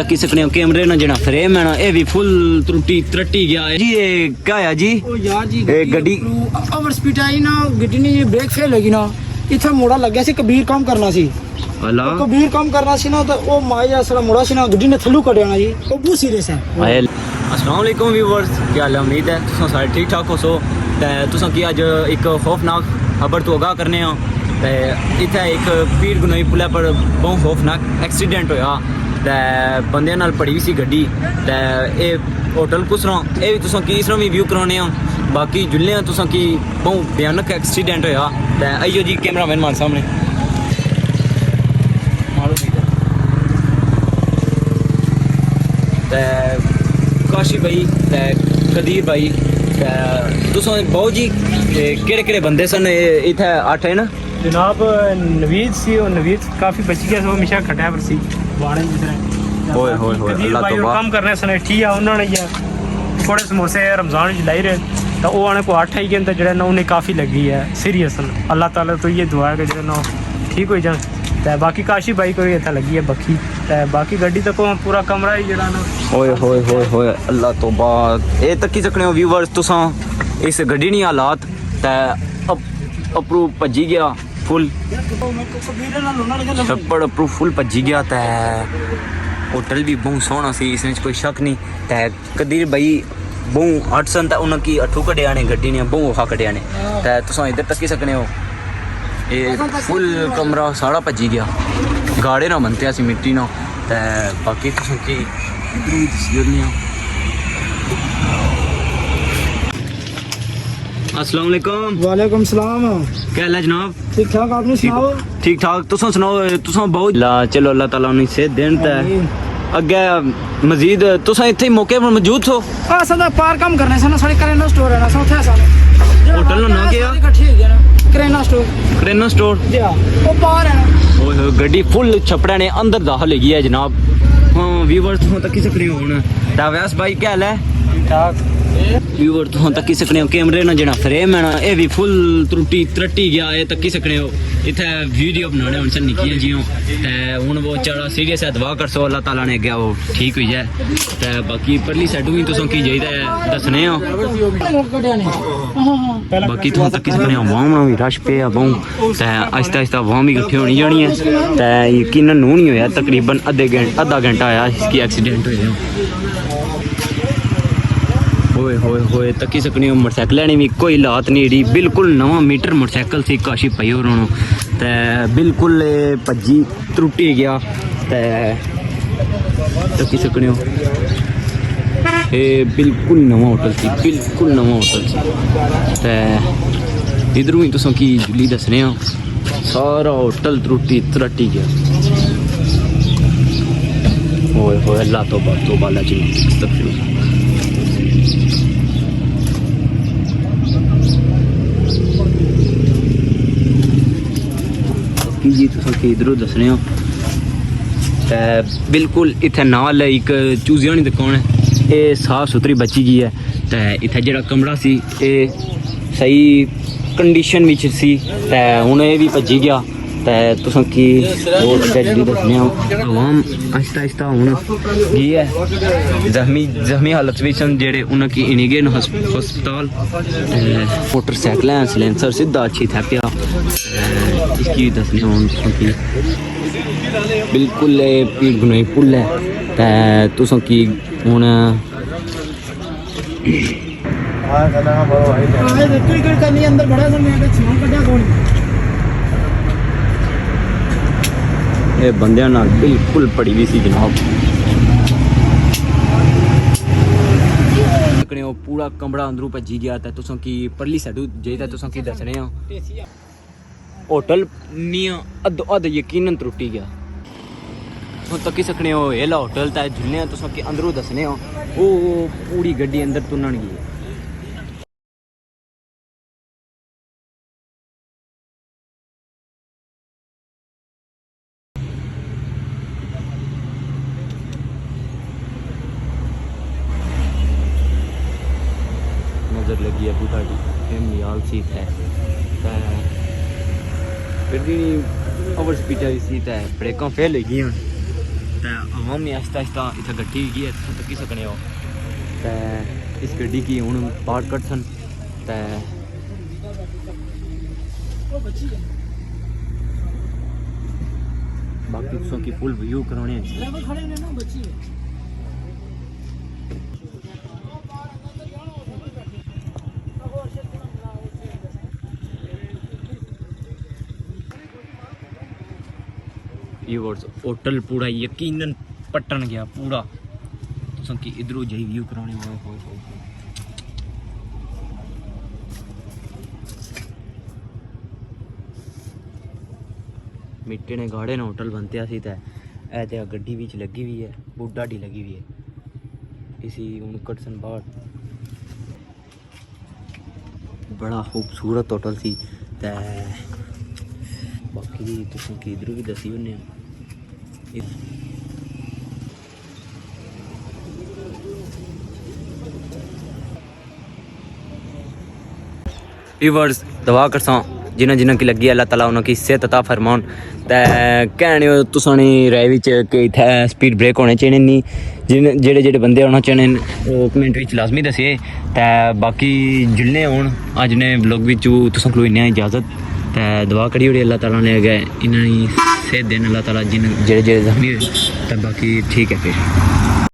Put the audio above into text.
तकी सकने हो कैमरे ना जना फ्रेम है ना ये भी फुल त्रुटी त्रटी गया है जी। ये क्या है जी? ओ यार जी गड्डी ओवर स्पीड आई ना, गड्डी ने ये ब्रेक फेल लगी ना, इतना मोड़ा लग गया सी। कबीर काम करना सी, अल्लाह कबीर काम करना सी ना, तो ओ माया सरा मोड़ा सी ना, गड्डी ने थल्लू कट जाना जी। ओ बहुत सीरियस है। अस्सलाम वालेकुम व्यूअर्स, क्या हाल है? उम्मीद है तुम सारे ठीक ठाक हो। सो तुम की अज एक खौफनाक खबर तो आगाह करने हो। इतना एक पीर गुनोई पुलै पर बहुत खौफनाक एक्सीडेंट होया। बंदे नाल पड़ी हुई सी गड्डी। ये होटल कुसरों ये भी तुम की इसरों भी व्यू कराने हो। बाकी जुल्ले तुम की बहुत भयानक एक्सीडेंट होया। आइयो जी कैमरामैन मान सामने काशी भाई कदीर भाई तुस बहुत जी केड़े बंदे सन इत्थे 8 है ना जनाब? नवीद सी और नवीद काफी बच गया, सो हमेशा खड़ा पर सी बाणे होए होए होए अल्लाह तौबा। काम करने सने ठीक है उन्होंने या थोड़े समोसे रमजान च लाई रहे तो वो आने को 8 आई गए तो जरा ना उन्हें काफ़ी लगी है सीरियस। अल्लाह ताला तो ये दुआ है कि जरा ना ठीक हो जाए। तो बाकी काशी भाई को इतना लगी है बखी। तो बाकी गड्डी तक पूरा कमरा ही जरा ना होए होए होए होए अल्लाह तौबा। ये तक सकने हो व्यूअर्स तुस इस गड्डी नी हालात। अप्रूव भज्जी गया फुल छप्पड़ अप्रूव फुल भज्जी गया। होटल भी बहुत सोहना सी, इसमें कोई शक नहीं। कदीर भाई बहु 8 सन उन्होंने अठू कटिया ने गड्डी ने बहु औखा कटिया ने। तुस इधर तक सकने हो ये फुल कमरा सारा भज्जी गया, गाड़े ना बनते सी मिट्टी ना। बाकी तुस अस्सलाम वालेकुम। वालेकुम सलाम। क्या हाल है जनाब? ठीक ठाक, आपने सुनाओ? ठीक ठाक तुस सुनाओ? तुस बहुत चलो अल्लाह ताला उन्हें सेहत देन। अगे मजीद तुस इत्थे मौके पर मौजूद हो? हां सदा पार काम करने से ना, सारे करेना स्टोर है ना उथे सा होटल ना गया इकट्ठी हो गया ना, करेना स्टोर जी। हां वो पार है ना। ओए गड्डी फुल छपड़ा ने अंदर दाखिल गई है जनाब। हां व्यूअर्स तुम तक सकने हो ना। व्यास भाई क्या हाल है? ठीक ठाक। व्यूअर तुम तकी सकने हो कैमरे ना जना फ्रेम है ना ये भी फुल त्रुटी त्रटी गया। ये तकी सकने हो इत्थे वीडियो बनाने हूँ सन निक्कियां जियां। हूँ वो चढ़ा सीरियस है, दुआ कर सो अल्लाह ताला ने अग्गें वो ठीक हुई है। बाकी परली साइड भी तुम की चाहिए दसने हो। बाकी तुम तकी सकने हो वाम भी रश पे बहु। आहिस्ता आहिस्ता वाम भी इकट्ठी होनी जानी है। यकीनन नूं नहीं होया, तकरीबन आधा घंटा आया इसकी एक्सीडेंट हो। होए होए होए तकी सकनी हो मोटरसाइकिल ने भी कोई लात नहीं डी, बिल्कुल नवा मीटर मोटरसाइकिल सी काशी पई और बिल्कुल भज्जी त्रुटी गया। तकी सकने हो ये बिल्कुल नवा होटल सी, बिल्कुल नवा होटल सी। इधरों ही तुम की जुली दसने सारा होटल त्रुटी त्रटी गया। होए होए अल्लाह तौबा तौबा ला जी। जी तुम इधरों दसने हो बिल्कुल इत्थे नाल एक चूजियां दुकान है, ये साफ सुथरी बची गई है। तो इत्थे जेड़ा कमरा सी ये सही कंडीशन विच सी, हुण ये भी भज्जी गया। तो तुम की होर अग्गें दसने आवाम आहिस्ता आहिस्ता हुण गई है जख्मी हालत में सन जेड़े उन्होंने इन्हीं गए हस्पताल। मोटरसाइकिल सलेंसर सीधा अच्छी था पिया। इसकी दसने की बिल्कुल पीड़ गुनोई पुल है। तुस की हूँ ये बंदे नाल बिल्कुल पड़ी हुई सी जनाब। पूरा कमरा अंदरों भज्जी गया। तुस की परली साइड जाइए तुस की दसने होटल नहीं अद्ध यकीनन त्रुटी गया। तुम तकी सकने हो एला होटल जुलने तुस की अंदरों दसने वो पूरी गड्डी अंदर तुनन गई। नजर लगी है बूढ़ा मियाल सी है फिर भी ओवर स्पीड आई सी ब्रेक फेल हो गई। ते आवाम ने आस्ता आस्ता इत्थै गड्डी गई है तुस तक्की सकने हो ते इस गड्डी की हुन पार्ट कटसन ते बाकी तुसों की फुल व्यू कराने ड्राइवर खड़े ने ना बच्ची है व्यूअर्स होटल पूरा यकीनन पटन गया पूरा तुसों की इधरों जाई व्यू कराने हो मिट्टी ने गाड़े ने होटल बनते सी ते ऐ ते गड्डी विच लगी हुई है बुड्ढा डी लगी हुई है इसी हुन कटसन बाहर बड़ा खूबसूरत होटल सी ते बाकी तुसों की इधरों भी दसी होने व्यूअर्स दुआ करसा जिन्हें जिन्हें की लगी अल्लाह ताला उन्होंने सेहत अता फरमान ते कहने तुसानी राय विच कि इत्थै स्पीड ब्रेक होने चाहिए नहीं जेह्ड़े जेह्ड़े बंदे होना चाहिए ओह कमेंट विच लाजमी दस्सिए ते बाकी जिन्ने होन अज्ज ने ब्लॉग विच तुसां कोल इन्नी इजाजत ते दुआ करी ओड़ी अल्लाह ताला ने अग्गें इन्नी सेहत देन अल्लाह ताला जिन जेह्ड़े जेह्ड़े जख्मी होए ते बाकी ठीक है फिर